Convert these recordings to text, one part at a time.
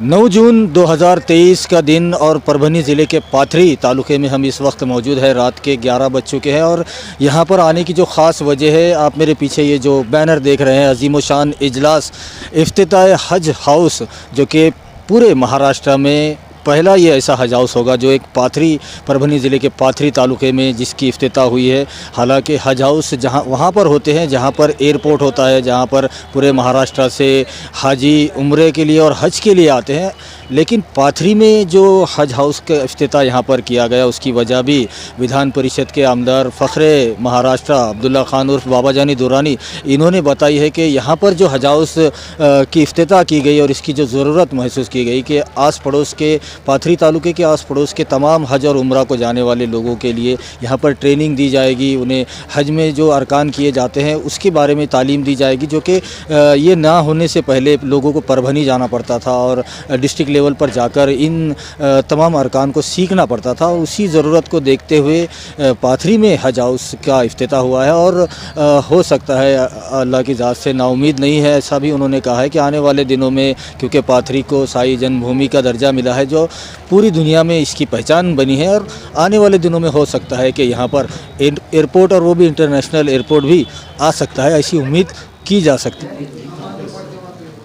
9 जून 2023 का दिन और परभनी ज़िले के पाथरी तालुके में हम इस वक्त मौजूद है। रात के 11 बज चुके हैं और यहाँ पर आने की जो ख़ास वजह है, आप मेरे पीछे ये जो बैनर देख रहे हैं, अज़ीमुशान इजलास इफ्तिताह हज हाउस, जो कि पूरे महाराष्ट्र में पहला ये ऐसा हज हाउस होगा जो एक पाथरी परभनी ज़िले के पाथरी तालुके में जिसकी इफ्तिताह हुई है। हालांकि हज हाउस जहाँ वहाँ पर होते हैं जहाँ पर एयरपोर्ट होता है, जहाँ पर पूरे महाराष्ट्र से हाजी उम्रे के लिए और हज के लिए आते हैं, लेकिन पाथरी में जो हज हाउस का इफ्तिताह यहाँ पर किया गया उसकी वजह भी विधान परिषद के आमदार फ़ख्रे महाराष्ट्र अब्दुल्ला खान उर्फ बाबा जानी दुरानी इन्होंने बताई है कि यहाँ पर जो हज हाउस की इफ्तिताह की गई और इसकी जो ज़रूरत महसूस की गई कि आस पड़ोस के पाथरी तालुके के आस पड़ोस के तमाम हज और उम्रा को जाने वाले लोगों के लिए यहाँ पर ट्रेनिंग दी जाएगी। उन्हें हज में जो अरकान किए जाते हैं उसके बारे में तालीम दी जाएगी, जो कि ये ना होने से पहले लोगों को परभनी जाना पड़ता था और डिस्ट्रिक्ट लेवल पर जाकर इन तमाम अरकान को सीखना पड़ता था। उसी ज़रूरत को देखते हुए पाथरी में हज हाउस का इफ्तिताह हुआ है और हो सकता है, अल्लाह की ज़ात से नाउमीद नहीं है, ऐसा भी उन्होंने कहा है कि आने वाले दिनों में, क्योंकि पाथरी को साई जन्मभूमि का दर्जा मिला है जो पूरी दुनिया में इसकी पहचान बनी है, और आने वाले दिनों में हो सकता है कि यहाँ पर एयरपोर्ट और वो भी इंटरनेशनल एयरपोर्ट भी आ सकता है, ऐसी उम्मीद की जा सकती है।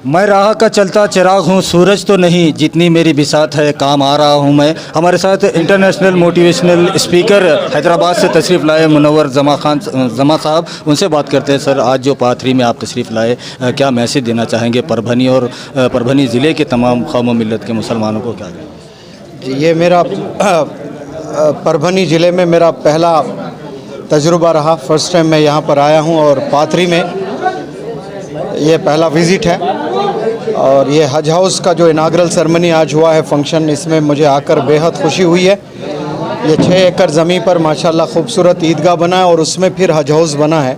मैं राह का चलता चिराग हूँ, सूरज तो नहीं, जितनी मेरी बिसात है काम आ रहा हूँ मैं। हमारे साथ इंटरनेशनल मोटिवेशनल स्पीकर हैदराबाद से तशरीफ़ लाए मुनव्वर जमा साहब, उनसे बात करते हैं। सर, आज जो पाथरी में आप तशरीफ़ लाए, क्या मैसेज देना चाहेंगे परभनी और परभनी ज़िले के तमाम कौम मिल्लत के मुसलमानों को? क्या जी, ये मेरा परभनी ज़िले में मेरा पहला तजुर्बा रहा। फ़र्स्ट टाइम मैं यहाँ पर आया हूँ और पाथरी में ये पहला विज़िट है। और ये हज हाउस का जो इनाग्रल सेरेमनी आज हुआ है फंक्शन, इसमें मुझे आकर बेहद खुशी हुई है। ये 6 एकड़ ज़मीन पर माशाल्लाह खूबसूरत ईदगाह बना है और उसमें फिर हज हाउस बना है,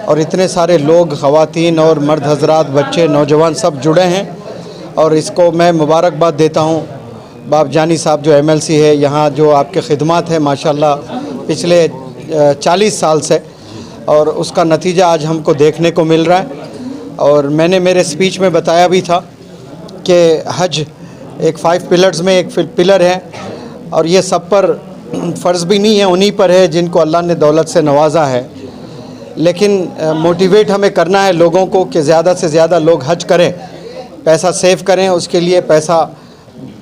और इतने सारे लोग, ख़वातीन और मर्द हजरात, बच्चे, नौजवान सब जुड़े हैं। और इसको मैं मुबारकबाद देता हूँ बाब जानी साहब जो MLC है यहाँ, जो आपके खिदमत है माशाल्लाह पिछले 40 साल से, और उसका नतीजा आज हमको देखने को मिल रहा है। और मैंने मेरे स्पीच में बताया भी था कि हज एक 5 पिलर्स में एक पिलर है, और ये सब पर फ़र्ज़ भी नहीं है, उन्हीं पर है जिनको अल्लाह ने दौलत से नवाजा है। लेकिन मोटिवेट हमें करना है लोगों को कि ज़्यादा से ज़्यादा लोग हज करें, पैसा सेव करें, उसके लिए पैसा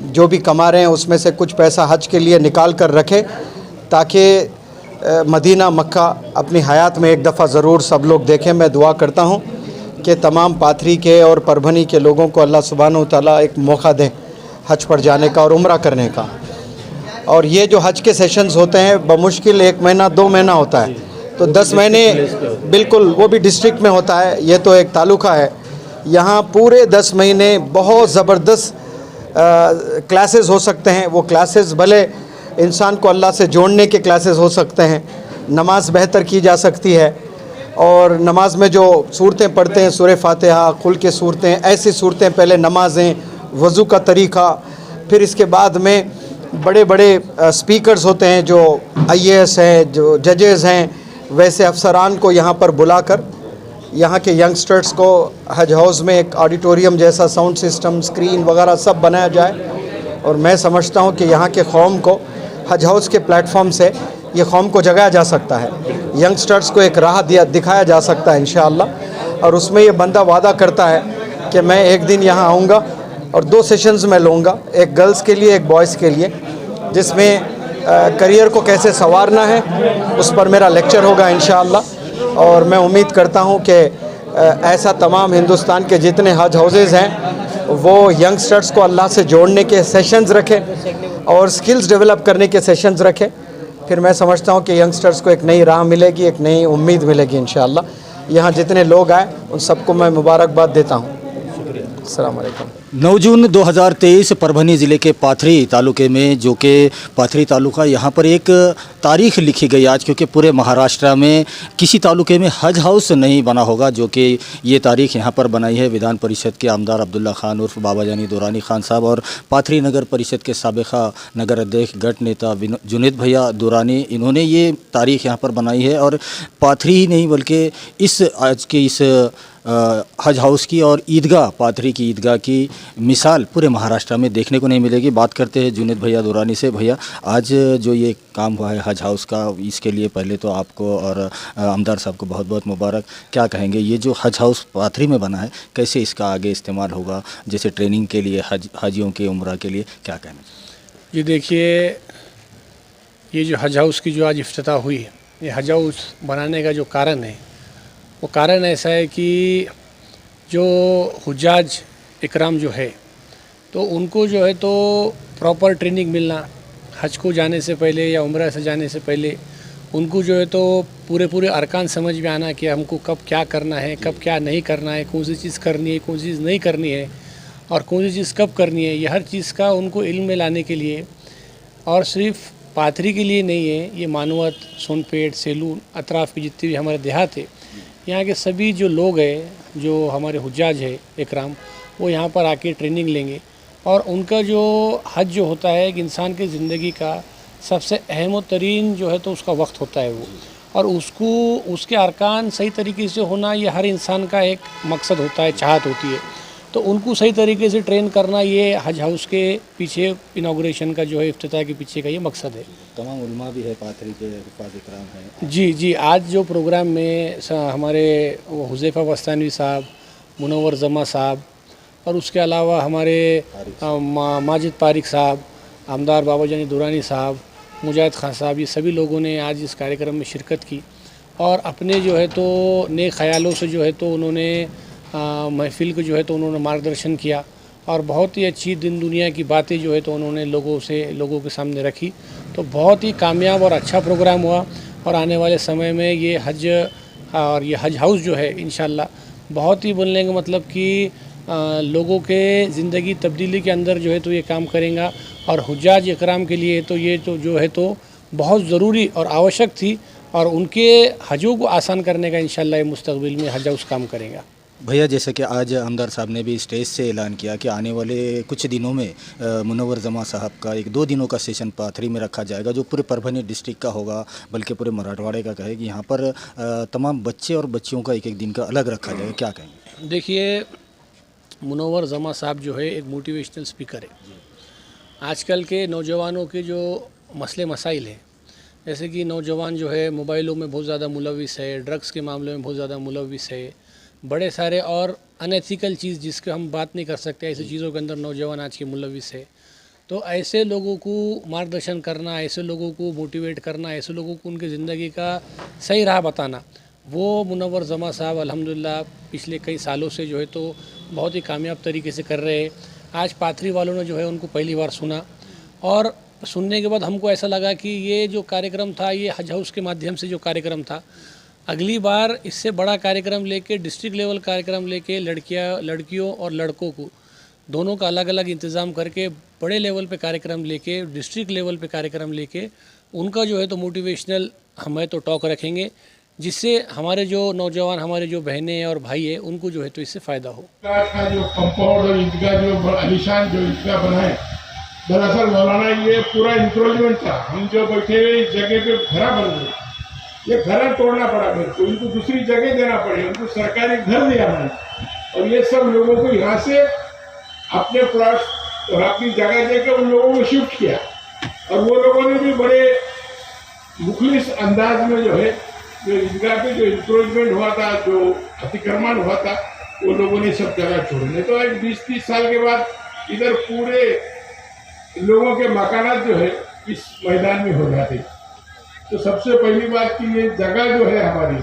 जो भी कमा रहे हैं उसमें से कुछ पैसा हज के लिए निकाल कर रखें, ताकि मदीना मक्का अपनी हयात में एक दफ़ा ज़रूर सब लोग देखें। मैं दुआ करता हूँ कि तमाम पाथरी के और परभनी के लोगों को अल्लाह सुब्हानहू व तआला एक मौका दें हज पर जाने का और उम्रा करने का। और ये जो हज के सेशंस होते हैं बमुश्किल 1 महीना 2 महीना होता है, तो 10 महीने बिल्कुल, वो भी डिस्ट्रिक्ट में होता है, ये तो एक तालुका है। यहाँ पूरे 10 महीने बहुत ज़बरदस्त क्लासेस हो सकते हैं। वो क्लासेस भले इंसान को अल्लाह से जोड़ने के क्लासेस हो सकते हैं, नमाज बेहतर की जा सकती है, और नमाज में जो सूरतें पढ़ते हैं, सूरह फातिहा, कुल के सूरतें, ऐसी सूरतें, पहले नमाज़ें, वज़ू का तरीक़ा, फिर इसके बाद में बड़े बड़े स्पीकर्स होते हैं जो IAS हैं, जो जजेज़ हैं, वैसे अफसरान को यहाँ पर बुलाकर यहाँ के यंगस्टर्स को हज हाउस में एक ऑडिटोरियम जैसा साउंड सिस्टम, स्क्रीन वगैरह सब बनाया जाए। और मैं समझता हूँ कि यहाँ के कौम को हज हाउस के प्लेटफॉर्म से ये कौम को जगाया जा सकता है, यंगस्टर्स को एक राह दिखाया जा सकता है इंशाअल्लाह। और उसमें ये बंदा वादा करता है कि मैं एक दिन यहाँ आऊँगा और 2 सेशंस में लूँगा, एक गर्ल्स के लिए, एक बॉयज़ के लिए, जिसमें करियर को कैसे संवारना है उस पर मेरा लेक्चर होगा इंशाअल्लाह। और मैं उम्मीद करता हूँ कि ऐसा तमाम हिंदुस्तान के जितने हज हाउसेज़ हैं वो यंगस्टर्स को अल्लाह से जोड़ने के सेशंस रखें और स्किल्स डेवलप करने के सेशंस रखें। फिर मैं समझता हूँ कि यंगस्टर्स को एक नई राह मिलेगी, एक नई उम्मीद मिलेगी इंशाअल्लाह। यहाँ जितने लोग आए उन सबको मैं मुबारकबाद देता हूँ। अस्सलाम वालेकुम। 9 जून 2023 परभनी ज़िले के पाथरी तालुके में, जो कि पाथरी तालुका, यहाँ पर एक तारीख़ लिखी गई आज, क्योंकि पूरे महाराष्ट्र में किसी तालुके में हज हाउस नहीं बना होगा, जो कि ये तारीख़ यहाँ पर बनाई है विधान परिषद के आमदार अब्दुल्ला खान उर्फ बाबा जानी दुरानी खान साहब और पाथरी नगर परिषद के साबिक़ा नगर अध्यक्ष गट नेता जुनेद भैया दुरानी, इन्होंने ये तारीख़ यहाँ पर बनाई है। और पाथरी ही नहीं बल्कि इस आज के इस हज हाउस की और ईदगाह, पाथरी की ईदगाह की मिसाल पूरे महाराष्ट्र में देखने को नहीं मिलेगी। बात करते हैं जुनेद भैया दुरानी से। भैया, आज जो ये काम हुआ है हज हाउस का, इसके लिए पहले तो आपको और आमदार साहब को बहुत बहुत मुबारक। क्या कहेंगे, ये जो हज हाउस पाथरी में बना है, कैसे इसका आगे इस्तेमाल होगा, जैसे ट्रेनिंग के लिए, हाजियों के उम्रा के लिए, क्या कहना? ये देखिए, ये जो हज हाउस की जो आज इफ्तिताह हुई है, ये हज हाउस बनाने का जो कारण है, वो कारण ऐसा है कि जो हुज्जाज इकराम जो है, तो उनको जो है तो प्रॉपर ट्रेनिंग मिलना, हज को जाने से पहले या उम्रा से जाने से पहले उनको जो है तो पूरे अरकान समझ में आना कि हमको कब क्या करना है, कब क्या नहीं करना है, कौन सी चीज़ करनी है, कौन सी चीज़ नहीं करनी है और कौन सी चीज़ कब करनी है, ये हर चीज़ का उनको इल्म में लाने के लिए, और सिर्फ पाथरी के लिए नहीं है, ये मानवत, सोनपेट, सेलू, अतराफ़ की जितनी भी हमारे देहात है, यहाँ के सभी जो लोग हैं, जो हमारे हुज्जाज है इकराम, वो यहाँ पर आके ट्रेनिंग लेंगे। और उनका जो हज जो होता है एक इंसान की ज़िंदगी का सबसे अहम तरीन जो है तो उसका वक्त होता है वो, और उसको उसके अरकान सही तरीके से होना, ये हर इंसान का एक मकसद होता है, चाहत होती है। तो उनको सही तरीके से ट्रेन करना, ये हज हाउस के पीछे इनाग्रेशन का जो है, इफ्तिताह के पीछे का ये मकसद है। तमाम उलमा भी है, पाथरी के हुफ़ाज़ इकराम हैं। जी, आज जो प्रोग्राम में हमारे हुज़ैफ़ा वस्तानवी साहब, मुनव्वर जमा साहब, और उसके अलावा हमारे माजिद पारिक साहब, आमदार बाबा जानी दुरानी साहब, मुजाहिद खान साहब, ये सभी लोगों ने आज इस कार्यक्रम में शिरकत की और अपने जो है तो नेक ख्यालों से जो है तो उन्होंने महफ़िल को जो है तो उन्होंने मार्गदर्शन किया और बहुत ही अच्छी दिन दुनिया की बातें जो है तो उन्होंने लोगों के सामने रखी। तो बहुत ही कामयाब और अच्छा प्रोग्राम हुआ और आने वाले समय में ये हज और ये हज हाउस जो है इंशाअल्लाह बहुत ही बोलने का मतलब कि लोगों के ज़िंदगी तब्दीली के अंदर जो है तो ये काम करेगा। और हुज्जाज इकराम के लिए तो ये तो जो है तो बहुत ज़रूरी और आवश्यक थी और उनके हजों को आसान करने का इंशाअल्लाह ये मुस्तक़बिल में हज हाउस काम करेगा। भैया, जैसे कि आज आमदार साहब ने भी स्टेज से ऐलान किया कि आने वाले कुछ दिनों में मुनव्वर जमा साहब का एक 2 दिनों का सेशन पाथरी में रखा जाएगा, जो पूरे परभनी डिस्ट्रिक्ट का होगा, बल्कि पूरे मराठवाड़े का कहे कि यहाँ पर तमाम बच्चे और बच्चियों का एक दिन का अलग रखा जाएगा। क्या कहेंगे? देखिए, मुनव्वर जमा साहब जो है एक मोटिवेशनल स्पीकर है। आजकल के नौजवानों के जो मसले मसाइल हैं, जैसे कि नौजवान जो है मोबाइलों में बहुत ज़्यादा मुलविस है, ड्रग्स के मामले में बहुत ज़्यादा मुलविस है, बड़े सारे और अनएथिकल चीज़ जिसके हम बात नहीं कर सकते, ऐसी चीज़ों के अंदर नौजवान आज के मुलविस है। तो ऐसे लोगों को मार्गदर्शन करना, ऐसे लोगों को मोटिवेट करना, ऐसे लोगों को उनकी ज़िंदगी का सही राह बताना, वो मुनव्वर जमा साहब अल्हम्दुलिल्लाह पिछले कई सालों से जो है तो बहुत ही कामयाब तरीके से कर रहे हैं। आज पाथरी वालों ने जो है उनको पहली बार सुना और सुनने के बाद हमको ऐसा लगा कि ये जो कार्यक्रम था, ये हज हाउस के माध्यम से जो कार्यक्रम था, अगली बार इससे बड़ा कार्यक्रम लेके, डिस्ट्रिक्ट लेवल कार्यक्रम लेके, लड़कियों और लड़कों को दोनों का अलग अलग इंतज़ाम करके बड़े लेवल पे कार्यक्रम लेके, डिस्ट्रिक्ट लेवल पे कार्यक्रम लेके उनका जो है तो मोटिवेशनल हमें तो टॉक रखेंगे, जिससे हमारे जो नौजवान, हमारे जो बहनें और भाई हैं, उनको जो है तो इससे फ़ायदा हो। का जो कंपाउंड और ईदगाह जो आलिशान जो ईदगाह बना है, दरअसल मौलाना ये पूरा इंक्रोचमेंट था। हम जो बैठे हुए इस जगह पे घरा बन गए, ये घर तोड़ना पड़ा मेरे को, इनको दूसरी जगह देना पड़े, उनको सरकारी घर दिया मैंने और ये सब लोगों को यहाँ से अपने प्लॉट और अपनी जगह देकर उन लोगों को शिफ्ट किया और वो लोगों ने भी बड़े मुखलिस अंदाज में जो है जो ईदगाह पे जो इंक्रोचमेंट हुआ था, जो अतिक्रमण हुआ था, वो लोगों ने सब जगह छोड़ने। तो एक 20-30 साल के बाद इधर पूरे लोगों के मकानात जो है इस मैदान में हो जाते। तो सबसे पहली बात कि ये जगह जो है हमारी,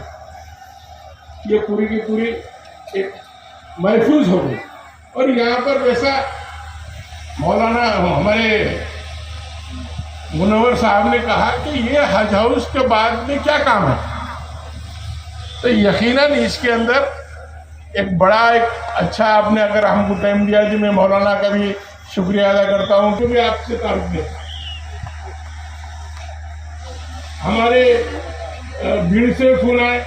ये पूरी की पूरी एक महफूज हो गई। और यहाँ पर वैसा मौलाना हमारे मुनव्वर साहब ने कहा कि ये हज हाउस के बाद में क्या काम है, तो यकीनन इसके अंदर एक बड़ा एक अच्छा, आपने अगर हमको टाइम दिया जी, मैं मौलाना का भी शुक्रिया अदा करता हूँ क्योंकि आपसे तारुफ है। हमारे भीड़ से फोन आए,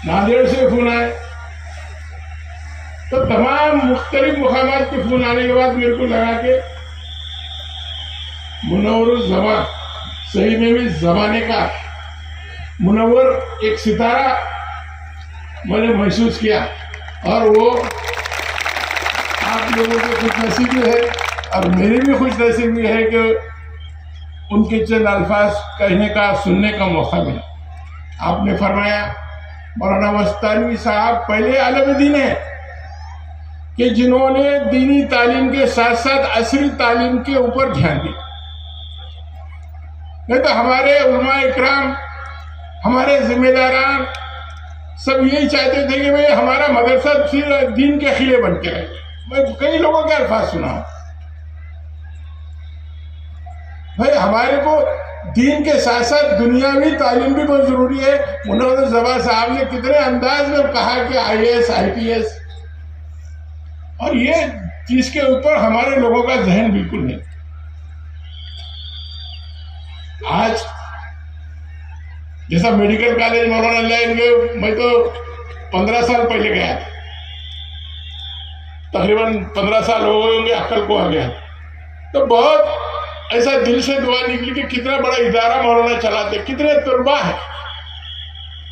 नांदेड़ से फोन आए, तो तमाम मुख्तलिफ मुकामात के फोन आने के बाद मेरे को लगा कि मुनव्वर जमा सही में भी जमाने का मुनव्वर एक सितारा मैंने महसूस किया। और वो आप लोगों की खुशनसीबी है और मेरी भी खुशनसीबी है कि उनके चंद अल्फाज कहने का, सुनने का मौका मिला। आपने फरमाया मौलाना मस्तानवी साहब पहले आलिम दीन है कि जिन्होंने दीनी तालीम के साथ साथ असरी तालीम के ऊपर ध्यान दिया। नहीं तो हमारे उलमा इकराम, हमारे जिम्मेदारान सब यही चाहते थे कि भाई हमारा मदरसा फिर दीन के खिले बन के रहे। मैं कई लोगों के अल्फाज सुना भाई, हमारे को दीन के साथ साथ दुनियावी तालीम भी बहुत जरूरी है। मुनव्वर जबा साहब ने कितने अंदाज में कहा कि IAS IPS, और ये चीज के ऊपर हमारे लोगों का जहन बिल्कुल नहीं। आज जैसा मेडिकल कॉलेज मौलाना लाइन में मैं तो 15 साल पहले गया था, तकरीबन 15 साल हो गए होंगे, अक्ल को आ गया। तो बहुत ऐसा दिल से दुआ निकली कि कितना बड़ा इदारा मौलाना चलाते, कितने तुरबा है,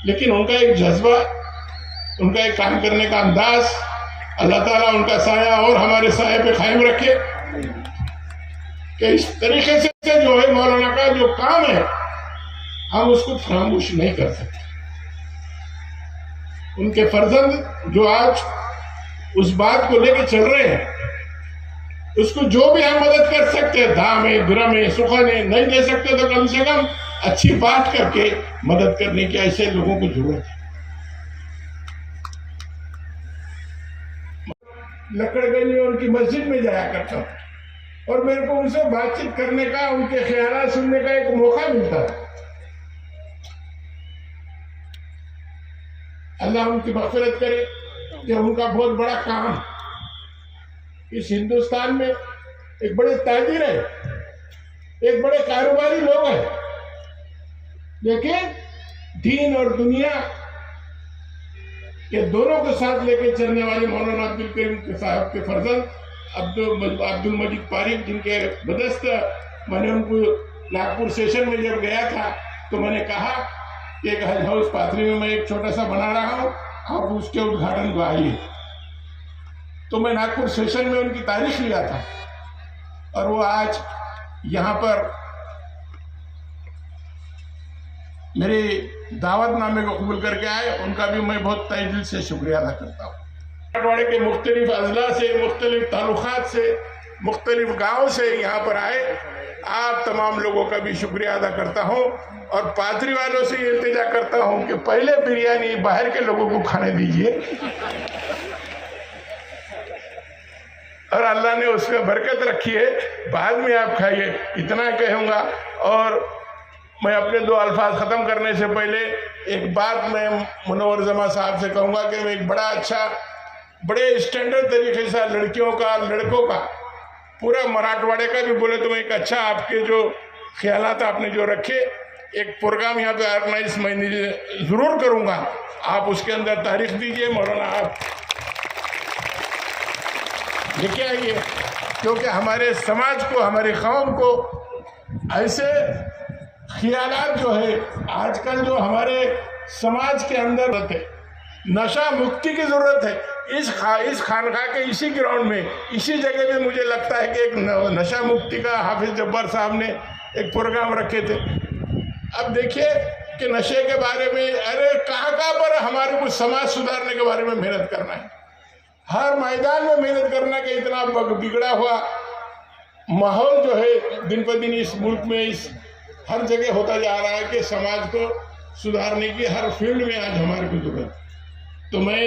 लेकिन उनका एक जज्बा, उनका एक काम करने का अंदाज, अल्लाह ताला उनका साया और हमारे साये पे कायम रखे कि इस तरीके से जो है मौलाना का जो काम है हम उसको फरामोश नहीं कर सकते। उनके फर्जंद जो आज उस बात को लेकर चल रहे हैं, उसको जो भी हम मदद कर सकते हैं, धामे दुरमे सुखाने नहीं दे सकते तो कम से कम अच्छी बात करके मदद करने की ऐसे लोगों को जरूरत है। लकड़गंज में उनकी मस्जिद में जाया करता हूं और मेरे को उनसे बातचीत करने का, उनके ख्याल सुनने का एक मौका मिलता है। अल्लाह उनकी मग़फ़िरत करे कि उनका बहुत बड़ा काम इस हिंदुस्तान में, एक बड़े ताजिर है, एक बड़े कारोबारी लोग हैं, लेकिन दीन और दुनिया ये दोनों को साथ लेकर चलने वाले मौलाना अब्दुल करीम साहब के फर्जंद अब्दुल मजीद पारिक, जिनके बदस्त मैंने उनको नागपुर सेशन में जब गया था तो मैंने कहा कि एक हज हाउस पाथरी में मैं एक छोटा सा बना रहा हूँ, आप उसके उद्घाटन को आइए। तो मैं नागपुर सेशन में उनकी तारीख लिया था और वो आज यहाँ पर मेरे दावतनामे को कबूल करके आए। उनका भी मैं बहुत तहे दिल से शुक्रिया अदा करता हूँ। मराठवाड़े के मुख्तलिफ अजला से, मुख्तलिफ तालुकात से, मुख्तलिफ गाँव से यहाँ पर आए, आप तमाम लोगों का भी शुक्रिया अदा करता हूँ और पाथरी वालों से ये इल्तिजा करता हूँ कि पहले बिरयानी बाहर के लोगों को खाने दीजिए और अल्लाह ने उसमें बरकत रखी है, बाद में आप खाइए। इतना कहूँगा और मैं अपने दो अल्फाज ख़त्म करने से पहले एक बात मैं मुनव्वर जमा साहब से कहूँगा कि मैं एक बड़ा अच्छा, बड़े स्टैंडर्ड तरीके से लड़कियों का, लड़कों का, पूरा मराठवाड़े का भी बोले तो मैं एक अच्छा आपके जो ख्यालात आपने जो रखे, एक प्रोग्राम यहाँ पे ऑर्गेनाइज मैं ज़रूर करूँगा। आप उसके अंदर तारीख दीजिए, मौलाना आप लेके आइए, क्योंकि हमारे समाज को, हमारी कौम को ऐसे ख्यालात जो है आजकल जो हमारे समाज के अंदर है, नशा मुक्ति की ज़रूरत है। इस खानका के इसी ग्राउंड में, इसी जगह में मुझे लगता है कि एक नशा मुक्ति का हाफिज जब्बार साहब ने एक प्रोग्राम रखे थे। अब देखिए कि नशे के बारे में, अरे कहाँ पर हमारे को समाज सुधारने के बारे में मेहनत करना है, हर मैदान में मेहनत करना कि इतना बिगड़ा हुआ माहौल जो है दिन पर दिन इस मुल्क में, इस हर जगह होता जा रहा है कि समाज को सुधारने की हर फील्ड में आज हमारे को जरूरत। तो मैं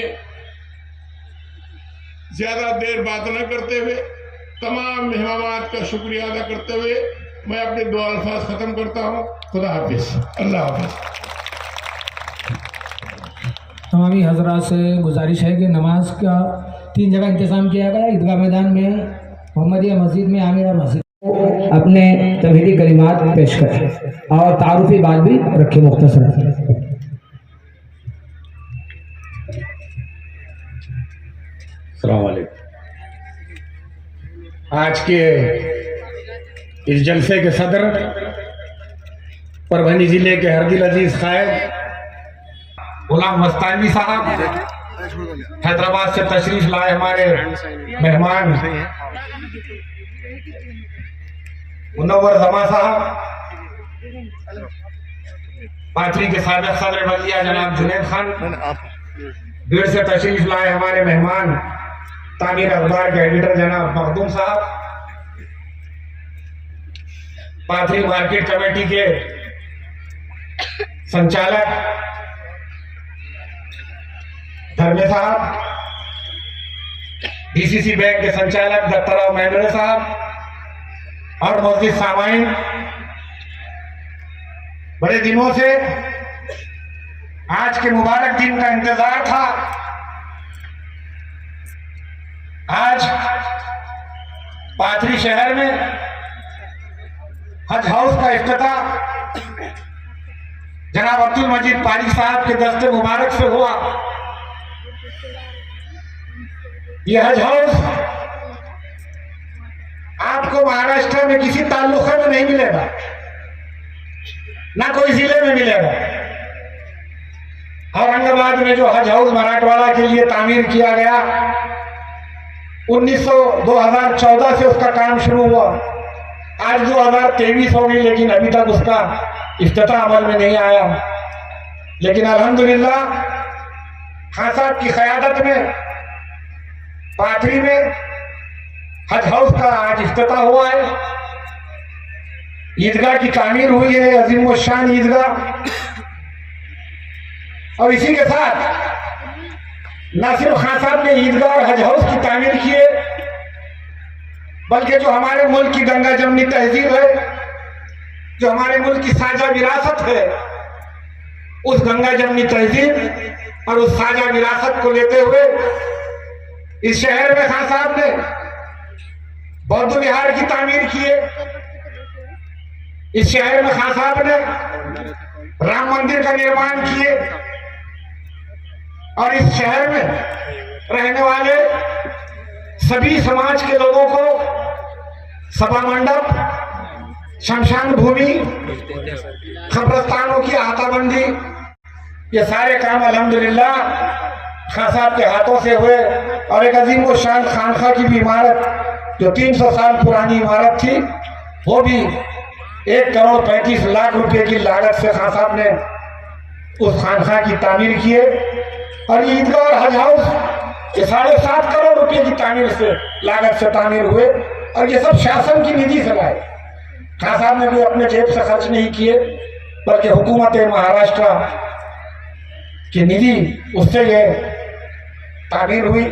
ज़्यादा देर बात न करते हुए, तमाम मेहमानात का शुक्रिया अदा करते हुए मैं अपने दो अल्फाज ख़त्म करता हूँ। खुदा हाफिज़, अल्लाह हाफिज़। तमामी हजरात से गुजारिश है कि नमाज का 3 जगह इंतज़ाम किया गया, ईदगाह मैदान में, मोहम्मदिया मस्जिद में, आमिरा मस्जिद, अपने तौहीदी कलिमात पेश करें और तारुफी बात भी रखे मुख्तसर। आज के इस जलसे के सदर परभनी जिले के हरदिल अजीज कायद गुलाम मस्तानवी साहब, हैदराबाद से तशरीफ लाए हमारे मेहमान मुनव्वर जमा साहब, पाथरी के साबिक सदर बल्दिया जनाब जुनैद खान, भीड़ से तशरीफ लाए हमारे मेहमान तामीर अखबार के एडिटर जनाब मखदूम साहब, पाथरी मार्केट कमेटी के संचालक धर्मे साहब, डीसीसी बैंक के संचालक दत्ताराव महेंद्र साहब और मस्जिद सामाइन, बड़े दिनों से आज के मुबारक दिन का इंतजार था। आज पाथरी शहर में हज हाउस का इफ्तिताह जनाब अब्दुल मजीद पारी साहब के दस्ते मुबारक से हुआ। यह हज हाउस आपको महाराष्ट्र में किसी ताल्लुक़े में नहीं मिलेगा, ना कोई जिले में मिलेगा। औरंगाबाद में जो हज हाउस मराठवाड़ा के लिए तामीर किया गया 2014 से उसका काम शुरू हुआ, आज 2023 हो गई, लेकिन अभी तक उसका इफ्तिताह अमल में नहीं आया। लेकिन अल्हम्दुलिल्लाह खान साहब की क़यादत में पाथरी में हज हाउस का आज इफ्तिताह हुआ है। ईदगाह की तामीर हुई है, अजीम व शान ईदगाह। और इसी के साथ न सिर्फ खान साहब ने ईदगाह और हज हाउस की तामीर की है, बल्कि जो हमारे मुल्क की गंगा जमनी तहजीब है, जो हमारे मुल्क की साझा विरासत है, उस गंगा जमनी तहजीब और उस साझा विरासत को लेते हुए इस शहर में खान साहब ने बौद्ध विहार की तामीर की है। इस शहर में खान साहब ने राम मंदिर का निर्माण किए और इस शहर में रहने वाले सभी समाज के लोगों को सभा मंडप, शमशान भूमि, कब्रस्तानों की आताबंदी, ये सारे काम अल्हम्दुलिल्लाह खान साहब के हाथों से हुए। और एक अजीम व शान खानखा की भी इमारत जो 300 साल पुरानी इमारत थी, वो भी 1,35,00,000 रुपए की लागत से खान साहब ने उस खानखा की तामीर की है। और ईदगाह और हज हाउस ये 7.5 करोड़ रुपए की तामीर से लागत से तामीर हुए और ये सब शासन की निधि से लाए। खान साहब ने भी अपने जेब से खर्च नहीं किए, बल्कि हुकूमत महाराष्ट्र की निधि उससे ये तामीर हुई।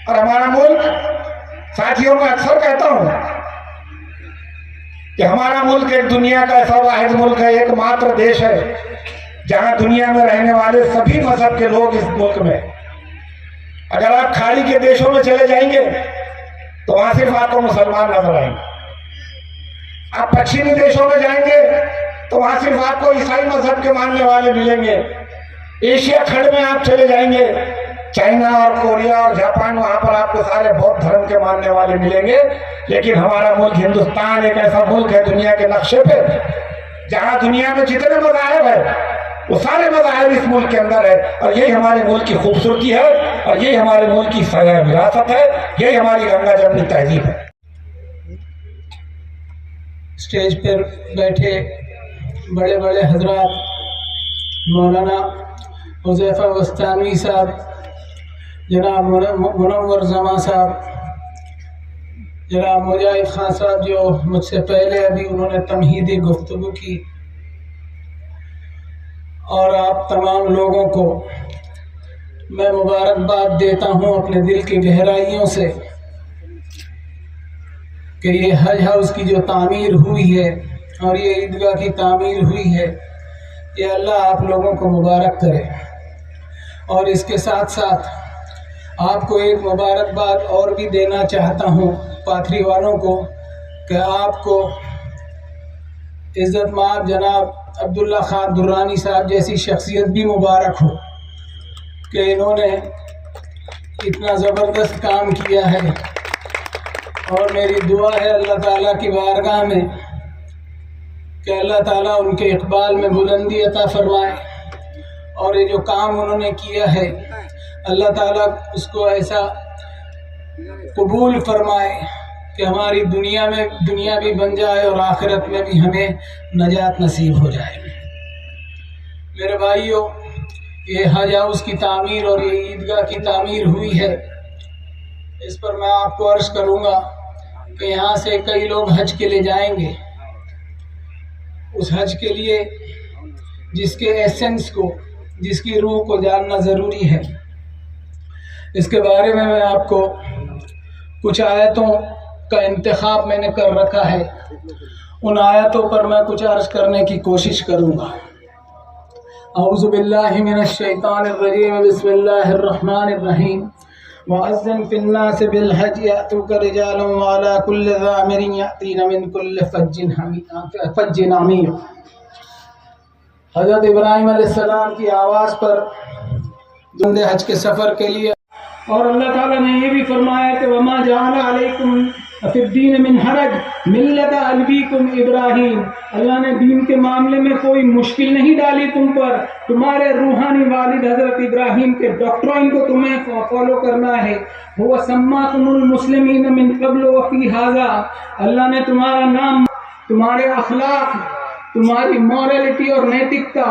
और हमारा मुल्क, साथियों मैं अक्सर कहता हूं कि हमारा मुल्क एक दुनिया का ऐसा वाहिद मुल्क है, एकमात्र देश है जहां दुनिया में रहने वाले सभी मजहब के लोग इस मुल्क में। अगर आप खाड़ी के देशों में चले जाएंगे तो वहां सिर्फ आपको मुसलमान नजर आएंगे। आप पश्चिमी देशों में जाएंगे तो वहां सिर्फ आपको ईसाई मजहब के मानने वाले मिलेंगे। एशिया खंड में आप चले जाएंगे, चाइना और कोरिया और जापान, वहां पर आपको सारे बौद्ध धर्म के मानने वाले मिलेंगे। लेकिन हमारा मुल्क हिंदुस्तान एक ऐसा मुल्क है दुनिया के नक्शे पे जहां दुनिया में जितने मज़ाहिब है वो सारे मज़ाहिब इस मुल्क के अंदर है। और यही हमारे मुल्क की खूबसूरती है और यही हमारे मुल्क की साझा विरासत है, यही हमारी गंगा जमनी तहजीब है। स्टेज पर बैठे बड़े बड़े हजरात, मौलाना हुज़ैफा वस्तानी साहब, जनाब मुनव्वर जमा साहब, जनाब मुजाहिद खान साहब जो मुझसे पहले अभी उन्होंने तमहीदी गुफ्तगू की, और आप तमाम लोगों को मैं मुबारकबाद देता हूं अपने दिल की गहराइयों से कि ये हज हाउस की जो तामीर हुई है और ये ईदगाह की तामीर हुई है, ये अल्लाह आप लोगों को मुबारक करे। और इसके साथ साथ आपको एक मुबारकबाद और भी देना चाहता हूँ पाथरी वालों को कि आपको इज़्ज़त माब जनाब अब्दुल्ला खान दुर्रानी साहब जैसी शख्सियत भी मुबारक हो कि इन्होंने इतना ज़बरदस्त काम किया है। और मेरी दुआ है अल्लाह ताला की बारगाह में कि अल्लाह ताला उनके इक़बाल में बुलंदी अता फरमाए और ये जो काम उन्होंने किया है अल्लाह ताला उसको ऐसा कबूल फरमाए कि हमारी दुनिया भी बन जाए और आखिरत में भी हमें नजात नसीब हो जाए। मेरे भाइयों, ये हज हाउस की तामीर और ये ईदगाह की तामीर हुई है, इस पर मैं आपको अर्ज़ करूँगा कि यहाँ से कई लोग हज के लिए जाएंगे। उस हज के लिए जिसके एसेंस को, जिसकी रूह को जानना ज़रूरी है, इसके बारे में मैं आपको कुछ आयतों का इंतखाब मैंने कर रखा है। उन आयतों पर मैं कुछ अर्ज़ करने की कोशिश करूँगा। औज़ु बिल्लाहि मिनश शैतानिर रजीम, बिस्मिल्लाहिर रहमानिर रहीम। वअज़्ज़िन फिन्नासि बिल हज्जि यअतूका रिजालन व अला कुल्लि ज़ामिरिन यअतीना मिन कुल्लि फज्जिन अमीर। हज़रत इब्राहीम अलैहिस्सलाम की आवाज़ पर बंदे हज के सफ़र के लिए, और अल्लाह ताला ने ये भी फरमाया कि वमा जअला अलैकुम फिद्दीन मिन हरज मिल्लत अबीकुम इब्राहीम। अल्लाह ने दीन के मामले में कोई मुश्किल नहीं डाली तुम पर। तुम्हारे रूहानी वालिद हज़रत इब्राहीम के डॉक्ट्राइन को तुम्हें फॉलो करना है। हुवा सम्माकुमुल मुस्लिमीन मिन क़ब्ल व फ़ी हाज़ा। अल्लाह ने तुम्हारा नाम, तुम्हारे अखलाक, तुम्हारी मॉरलिटी और नैतिकता,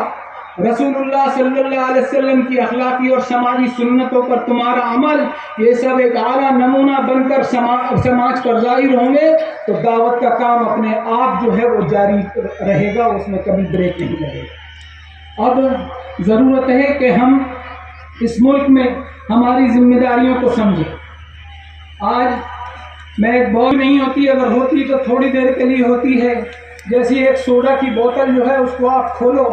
रसूलुल्लाह सल्लल्लाहु अलैहि वसल्लम की अखलाकी और समाजी सुन्नतों पर तुम्हारा अमल, ये सब एक आला नमूना बनकर समाज पर जाहिर होंगे तो दावत का काम अपने आप जो है वो जारी रहेगा, उसमें कभी ब्रेक नहीं लगेगा। अब ज़रूरत है कि हम इस मुल्क में हमारी जिम्मेदारियों को समझें। आज मैं एक बॉल नहीं होती, अगर होती तो थोड़ी देर के लिए होती है। जैसी एक सोडा की बोतल जो है उसको आप खोलो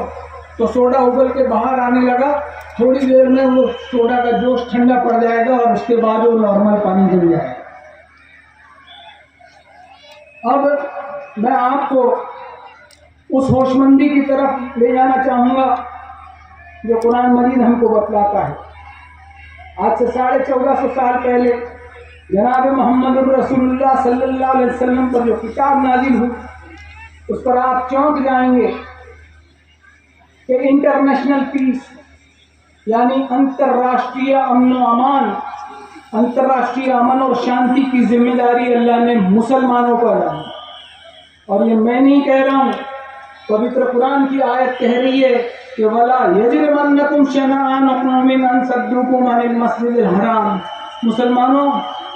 तो सोडा उबल के बाहर आने लगा, थोड़ी देर में वो सोडा का जोश ठंडा पड़ जाएगा और उसके बाद वो नॉर्मल पानी बन जाएगा। अब मैं आपको उस होशमंदी की तरफ ले जाना चाहूँगा जो कुरान मजीद हमको बतलाता है। आज से 1450 साल पहले जनाब मोहम्मद रसूलुल्लाह सल्लल्लाहु अलैहि वसल्लम पर जो किताब नाजिल हुई, उस पर आप चौंक जाएंगे कि इंटरनेशनल पीस यानी अंतर्राष्ट्रीय अमन व अमान, अंतर्राष्ट्रीय अमन और शांति की जिम्मेदारी अल्लाह ने मुसलमानों पर डाली। और ये मैं नहीं कह रहा हूँ, पवित्र कुरान की आयत कह रही है कि वला यजरिमन्नकुम शनआन कौमिन अन सद्दूकुम अनिल मस्जिदिल हराम। मुसलमानों,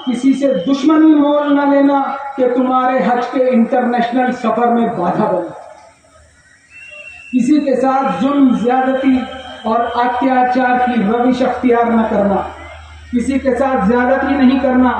किसी से दुश्मनी मोल न लेना कि तुम्हारे हज के इंटरनेशनल सफ़र में बाधा बने। किसी के साथ जुल्म, ज्यादती और अत्याचार की रविश अख्तियार न करना, किसी के साथ ज्यादती नहीं करना,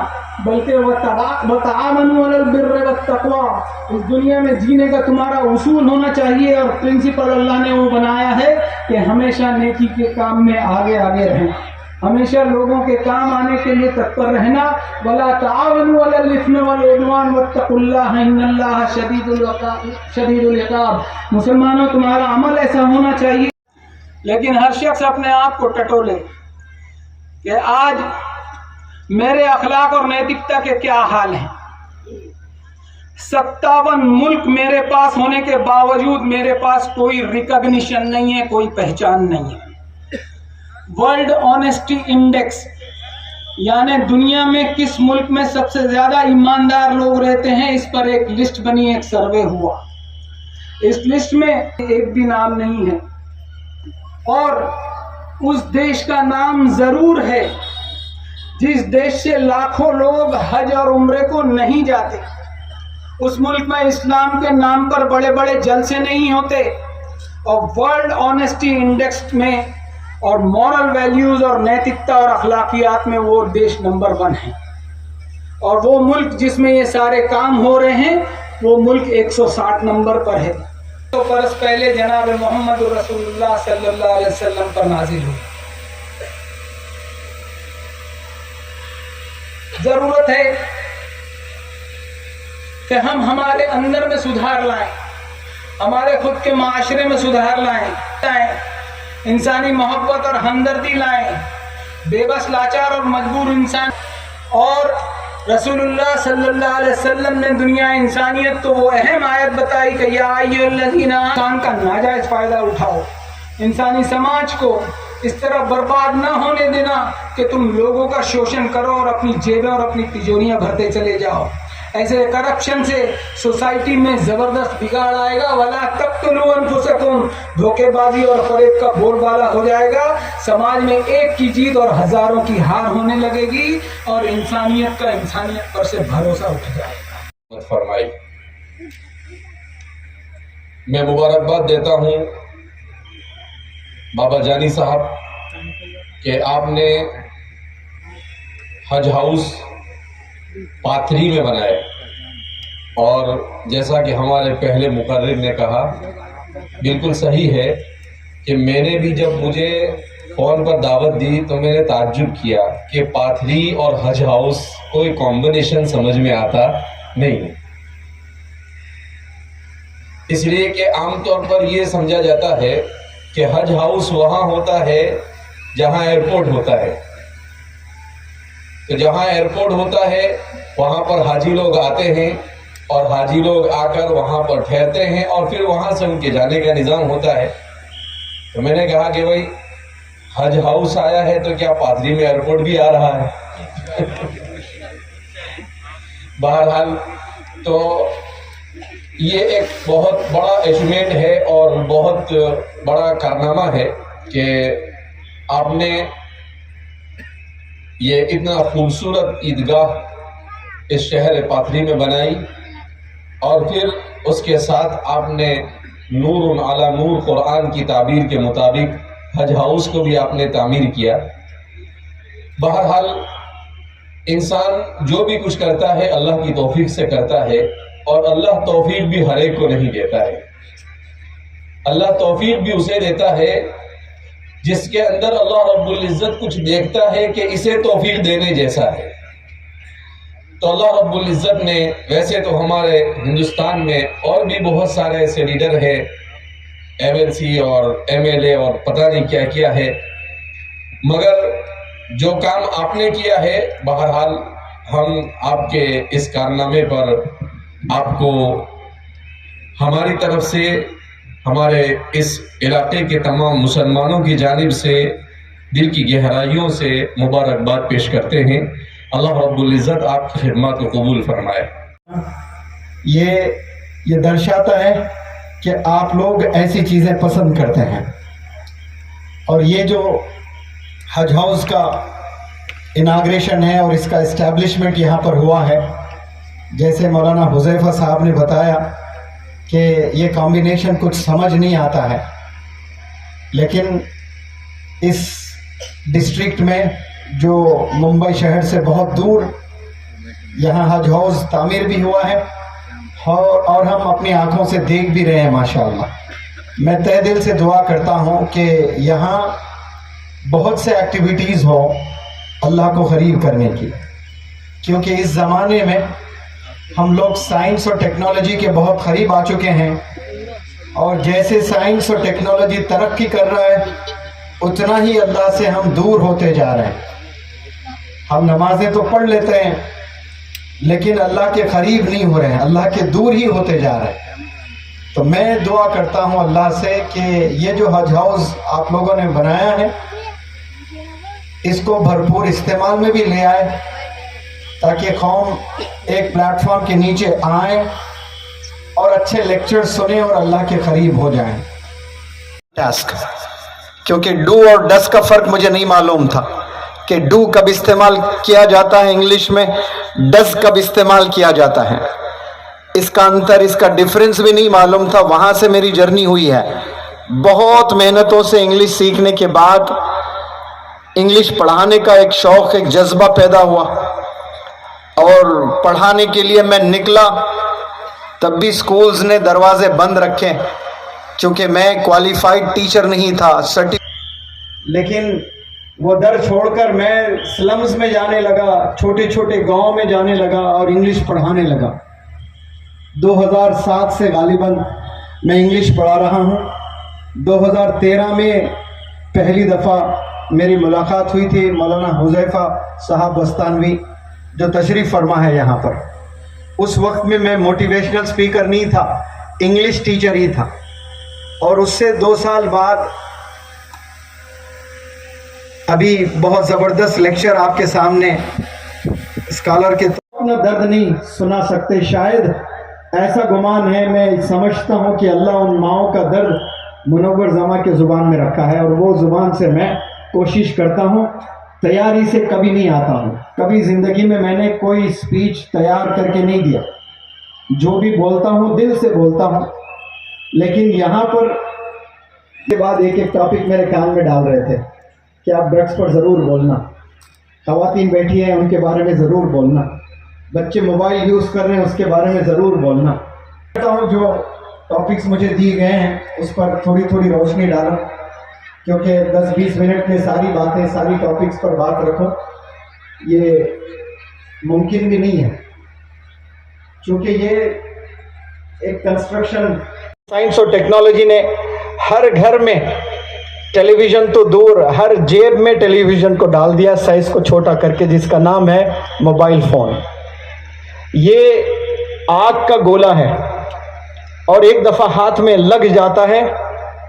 बल्कि वतआवनु अलल बिर्रि वत्तक़वा। इस दुनिया में जीने का तुम्हारा उसूल होना चाहिए और प्रिंसिपल अल्लाह ने वो बनाया है कि हमेशा नेकी के काम में आगे आगे रहना, हमेशा लोगों के काम आने के लिए तत्पर रहना। वला तावनु अलल इस्मि वल उद्वान वत्तकुल्लाह इन्नल्लाह शदीदुल इक़ाब। मुसलमानों, तुम्हारा अमल ऐसा होना चाहिए। लेकिन हर शख्स अपने आप को टटोले कि आज मेरे अखलाक और नैतिकता के क्या हाल हैं। 57 मुल्क मेरे पास होने के बावजूद मेरे पास कोई रिकॉग्निशन नहीं है, कोई पहचान नहीं है। वर्ल्ड ऑनेस्टी इंडेक्स यानी दुनिया में किस मुल्क में सबसे ज्यादा ईमानदार लोग रहते हैं, इस पर एक लिस्ट बनी, एक सर्वे हुआ। इस लिस्ट में एक भी नाम नहीं है और उस देश का नाम जरूर है जिस देश से लाखों लोग हज और उम्रे को नहीं जाते। उस मुल्क में इस्लाम के नाम पर बड़े बड़े जलसे नहीं होते और वर्ल्ड ऑनेस्टी इंडेक्स में और मॉरल वैल्यूज और नैतिकता और अखलाकियात में वो देश नंबर 1 है। और वो मुल्क जिसमें ये सारे काम हो रहे हैं वो मुल्क 160 नंबर पर है। तो बरस पहले जनाब मोहम्मद रसूलुल्लाह सल्लल्लाहु अलैहि वसल्लम पर नाजिल हुई। जरूरत है कि हम हमारे अंदर में सुधार लाएं, हमारे खुद के माशरे में सुधार लाएं, इंसानी मोहब्बत और हमदर्दी लाएं, बेबस, लाचार और मजबूर इंसान। और रसूलुल्लाह सल्लल्लाहु अलैहि वसल्लम ने दुनिया इंसानियत को वो अहम आयत बताई कि या अय्युहल्लज़ीना इंसान का नाजायज फ़ायदा उठाओ, इंसानी समाज को इस तरह बर्बाद ना होने देना कि तुम लोगों का शोषण करो और अपनी जेबें और अपनी तिजोरियां भरते चले जाओ। ऐसे करप्शन से सोसाइटी में ज़बरदस्त बिगाड़ आएगा। वला तक़्तुलू अनफुसकुम, धोखेबाजी और फरेब का बोलबाला हो जाएगा। समाज में एक की जीत और हज़ारों की हार होने लगेगी और इंसानियत पर से भरोसा उठ जाएगा। फरमाई, मैं मुबारकबाद देता हूँ बाबा जानी साहब कि आपने हज हाउस पाथरी में बनाए, और जैसा कि हमारे पहले मुकर्रिर ने कहा, बिल्कुल सही है कि मैंने भी जब मुझे फ़ोन पर दावत दी तो मैंने ताज्जुब किया कि पाथरी और हज हाउस कोई कॉम्बिनेशन समझ में आता नहीं है। इसलिए कि आमतौर पर यह समझा जाता है कि हज हाउस वहाँ होता है जहाँ एयरपोर्ट होता है, तो जहाँ एयरपोर्ट होता है वहाँ पर हाजी लोग आते हैं और हाजी लोग आकर वहाँ पर ठहरते हैं और फिर वहाँ से उनके जाने का निज़ाम होता है। तो मैंने कहा कि भाई हज हाउस आया है तो क्या पाथरी में एयरपोर्ट भी आ रहा है? बहरहाल तो ये एक बहुत बड़ा अचीवमेंट है और बहुत बड़ा कारनामा है कि आपने ये इतना खूबसूरत ईदगाह इस शहर पाथरी में बनाई, और फिर उसके साथ आपने नूर अला नूर कुरान की ताबीर के मुताबिक हज हाउस को भी आपने तामीर किया। बहरहाल इंसान जो भी कुछ करता है अल्लाह की तौफीक से करता है, और अल्लाह तौफीक भी हर एक को नहीं देता है। अल्लाह तौफीक भी उसे देता है जिसके अंदर अल्लाह रब्बुल इज़्ज़त कुछ देखता है कि इसे तौफीक देने जैसा है। तो अल्लाह रब्बुल इज़्ज़त ने, वैसे तो हमारे हिंदुस्तान में और भी बहुत सारे ऐसे लीडर हैं, एमएलसी और एमएलए और पता नहीं क्या किया है, मगर जो काम आपने किया है, बहरहाल हम आपके इस कारनामे पर आपको हमारी तरफ से, हमारे इस इलाके के तमाम मुसलमानों की जानिब से दिल की गहराइयों से मुबारकबाद पेश करते हैं। अल्लाह रब्बुल इज़्ज़त आपकी खिदमत को कबूल फरमाए। ये दर्शाता है कि आप लोग ऐसी चीज़ें पसंद करते हैं, और ये जो हज हाउस का इनाग्रेशन है और इसका इस्टेब्लिशमेंट यहाँ पर हुआ है, जैसे मौलाना हुज़ैफ़ा साहब ने बताया कि ये कॉम्बिनेशन कुछ समझ नहीं आता है, लेकिन इस डिस्ट्रिक्ट में जो मुंबई शहर से बहुत दूर यहाँ हज हाउस तामीर भी हुआ है, और हम अपनी आँखों से देख भी रहे हैं माशाअल्लाह। मैं तहे दिल से दुआ करता हूँ कि यहाँ बहुत से एक्टिविटीज़ हो अल्लाह को करीब करने की, क्योंकि इस ज़माने में हम लोग साइंस और टेक्नोलॉजी के बहुत करीब आ चुके हैं, और जैसे साइंस और टेक्नोलॉजी तरक्की कर रहा है उतना ही अल्लाह से हम दूर होते जा रहे हैं। हम नमाजें तो पढ़ लेते हैं लेकिन अल्लाह के करीब नहीं हो रहे हैं, अल्लाह के दूर ही होते जा रहे हैं। तो मैं दुआ करता हूँ अल्लाह से कि ये जो हज हाउस आप लोगों ने बनाया है इसको भरपूर इस्तेमाल में भी ले आए, ताकि कौम एक प्लेटफॉर्म के नीचे आए और अच्छे लेक्चर सुने और अल्लाह के करीब हो जाएं। टास्क, क्योंकि डू और डस का फ़र्क मुझे नहीं मालूम था कि डू कब इस्तेमाल किया जाता है इंग्लिश में, डस कब इस्तेमाल किया जाता है, इसका अंतर, इसका डिफरेंस भी नहीं मालूम था। वहाँ से मेरी जर्नी हुई है, बहुत मेहनतों से इंग्लिश सीखने के बाद इंग्लिश पढ़ाने का एक शौक़, एक जज्बा पैदा हुआ, और पढ़ाने के लिए मैं निकला तब भी स्कूल्स ने दरवाजे बंद रखे, क्योंकि मैं क्वालिफाइड टीचर नहीं था, लेकिन वो दर छोड़कर मैं स्लम्स में जाने लगा, छोटे छोटे गांव में जाने लगा और इंग्लिश पढ़ाने लगा। 2007 से गालिबन मैं इंग्लिश पढ़ा रहा हूँ। 2013 में पहली दफ़ा मेरी मुलाकात हुई थी मौलाना हुज़ैफ़ा साहब बस्तानवी, जो तशरीफ़ फरमा है यहाँ पर। उस वक्त में मैं मोटिवेशनल स्पीकर नहीं था, इंग्लिश टीचर ही था। और उससे 2 साल बाद अभी बहुत ज़बरदस्त लेक्चर आपके सामने स्कॉलर के अपना दर्द नहीं सुना सकते, शायद ऐसा गुमान है, मैं समझता हूँ कि अल्लाह उन माओं का दर्द मुनव्वर ज़मा के ज़ुबान में रखा है, और वो ज़ुबान से मैं कोशिश करता हूँ, तैयारी से कभी नहीं आता हूँ, कभी ज़िंदगी में मैंने कोई स्पीच तैयार करके नहीं दिया, जो भी बोलता हूँ दिल से बोलता हूँ। लेकिन यहाँ पर के बाद एक एक टॉपिक मेरे कान में डाल रहे थे कि आप ड्रग्स पर ज़रूर बोलना, ख़वातीन बैठी हैं उनके बारे में ज़रूर बोलना, बच्चे मोबाइल यूज़ कर रहे हैं उसके बारे में ज़रूर बोलना। कहता हूँ जो टॉपिक्स मुझे दिए गए हैं उस पर थोड़ी थोड़ी रोशनी डालूं, क्योंकि 10-20 मिनट में सारी बातें सारी टॉपिक्स पर बात रखूं ये मुमकिन भी नहीं है, क्योंकि ये एक कंस्ट्रक्शन साइंस और टेक्नोलॉजी ने हर घर में टेलीविज़न तो दूर हर जेब में टेलीविज़न को डाल दिया साइज़ को छोटा करके, जिसका नाम है मोबाइल फ़ोन। ये आग का गोला है और एक दफ़ा हाथ में लग जाता है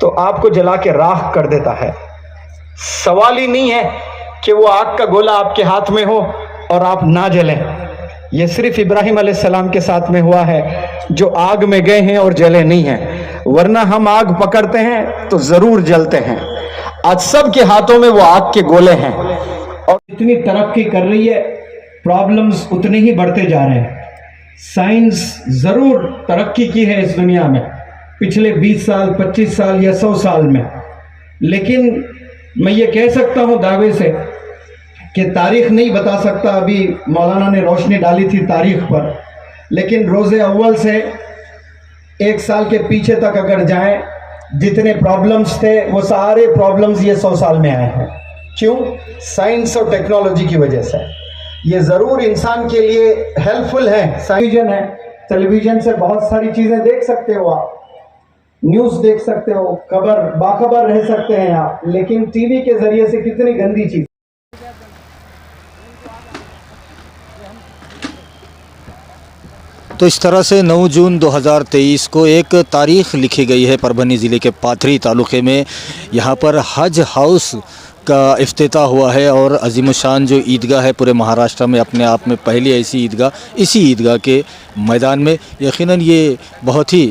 तो आपको जला के राख कर देता है। सवाल ही नहीं है कि वो आग का गोला आपके हाथ में हो और आप ना जलें। ये सिर्फ इब्राहिम अलैहिस्सलाम के साथ में हुआ है जो आग में गए हैं और जले नहीं हैं, वरना हम आग पकड़ते हैं तो ज़रूर जलते हैं। आज सब के हाथों में वो आग के गोले हैं और इतनी तरक्की कर रही है, प्रॉब्लम्स उतने ही बढ़ते जा रहे हैं। साइंस ज़रूर तरक्की की है इस दुनिया में पिछले 20 साल 25 साल या 100 साल में, लेकिन मैं ये कह सकता हूँ दावे से कि तारीख़ नहीं बता सकता, अभी मौलाना ने रोशनी डाली थी तारीख़ पर, लेकिन रोज़े अव्वल से 1 साल के पीछे तक अगर जाएं, जितने प्रॉब्लम्स थे वो सारे प्रॉब्लम्स ये 100 साल में आए हैं। क्यों? साइंस और टेक्नोलॉजी की वजह से। ये ज़रूर इंसान के लिए हेल्पफुल है। टेलीविज़न है, टेलीविज़न से बहुत सारी चीज़ें देख सकते हो आप, न्यूज़ देख सकते हो, बाखबर रह सकते हैं आप, लेकिन टीवी के ज़रिए से कितनी गंदी चीज़। तो इस तरह से 9 जून 2023 को एक तारीख़ लिखी गई है परभनी ज़िले के पाथरी तालुक़े में। यहाँ पर हज हाउस का इफ्तिताह हुआ है और अज़ीमुशान जो ईदगाह है पूरे महाराष्ट्र में, अपने आप में पहली ऐसी ईदगाह इसी ईदगाह के मैदान में। यकीनन ये बहुत ही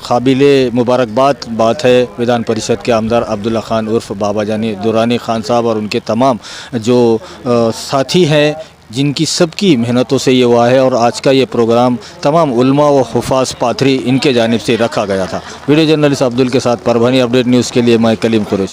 काबिले मुबारकबाद बात है विधान परिषद के आमदार अब्दुल्ला खान उर्फ बाबा जानी दुरानी खान साहब और उनके तमाम जो साथी हैं, जिनकी सबकी मेहनतों से ये हुआ है। और आज का ये प्रोग्राम तमाम उलमा व हुफ़ाज़ पाथरी इनके जानिब से रखा गया था। वीडियो जर्नलिस्ट अब्दुल के साथ परभनी अपडेट न्यूज़ के लिए मैं कलीम कुरैशी।